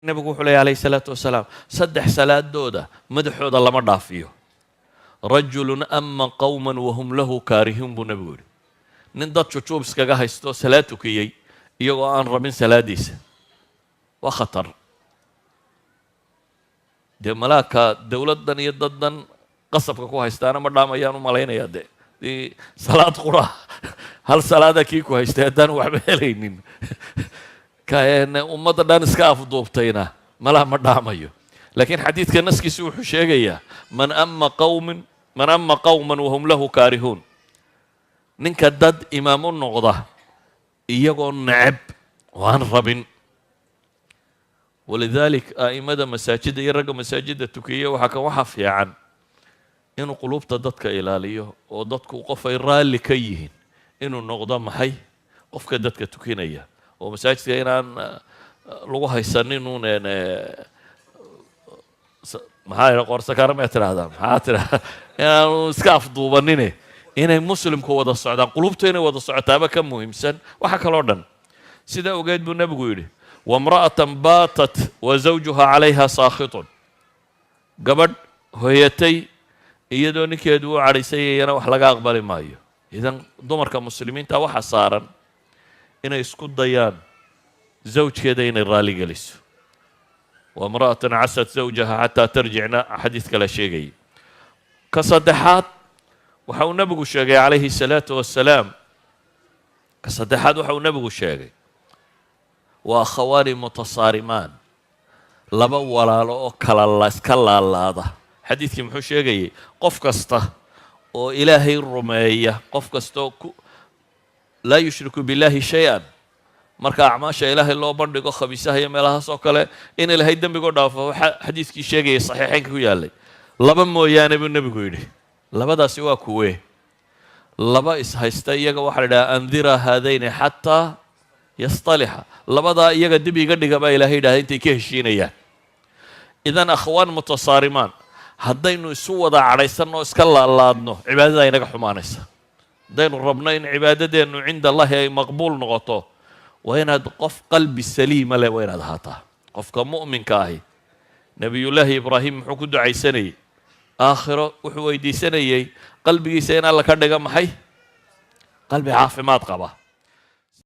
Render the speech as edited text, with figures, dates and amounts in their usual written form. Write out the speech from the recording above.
nabigu wuxuu leeyahay alayhi salaatu wasalaam saddex salaadooda madaxooda lama dhaafiyo. rajulun ama qawman wahum lahu kaarihuun buu nabigu yidhi. nin dad jujuub iskaga haysto salaad tukiyey iyagoo aan rabin salaadiisa waa khatar. dee malaaka dowladdan iyo daddan qasabka ku haystaana ma dhaamayaan u malaynayaa dee salaad qura hal salaada kii ku haystay haddaan waxba helaynin ummadda dhan iska afduubtayna malaha ma dhaamayo. laakiin xadiidka naskiisu wuxuu sheegayaa man ama qawman wahum lahu kaarihuun, ninka dad imaam u noqda iyagoo neceb oo aan rabin. walidalik a'imada masaajidda iyo ragga masaajidda tukiya waxaa fiican inuu qulubta dadka ilaaliyo oo dadku qof ay raalli ka yihiin inuu noqdo maxay qofka dadka tukinaya, oo masaajidka inaan lagu haysanin uun maxaa qorsakaarmee tidhaahdaa maxaa tidhahdaa inaanu iska afduubanine inay muslimku wada socdaan, qulubtu inay wada socotaaba ka muhiimsan waxa kaloo dhan. sidaa ogeed buu nebigu yidhi wamra'atan baatat wa zawjuha calayha saakhitun, gabadh hooyatay iyadoo ninkeedu u cadhaysayayana wax laga aqbali maayo. idan dumarka muslimiinta waxa saaran inay isku dayaan zawjkeeda inay raali geliso. wamra'atan casat zawjaha xataa tarjicna xadiid kale sheegayay. ka saddexaad waxa uu nebigu sheegay calayhi salaatu wassalaam, ka saddexaad waxa uu nebigu sheegay waa akhawaani mutasaarimaan, laba walaalo oo kala iska laalaada. xadiidkii muxuu sheegayay qof kasta oo ilaahay rumeeya, qof kasta oo laa yushriku billahi shay-an, marka acmaasha ilaahay loo bandhigo khabiisaha iyo meelahaas oo kale in ilaahay dembigoo dhaafo waxaa xadiidkii sheegayay saxiixeynka ku yaallay. laba mooyaane buu nebigu yidhi. labadaasi waa kuwee? laba ishaysta iyaga waxaa la idhaha andira haadayni xataa yastalixa, labadaa iyaga dib iga dhiga baa ilahay yidhahda intay ka heshiinayaan. idan akhwaan mutasaarimaan, haddaynu isu wada cadhaysanno o iska laalaadno cibaadada inaga xumaanaysa. haddaynu rabno in cibaadadeennu cinda allahi ay maqbuul noqoto waa inaad qof qalbi saliima leh waa inaad ahaataa. qofka mu'minka ahi nebiyullaahi ibraahim muxuu ku ducaysanayey? aakhiro wuxuu weydiisanayey qalbigiisa in alla ka dhiga maxay? qalbi caafimaad qaba.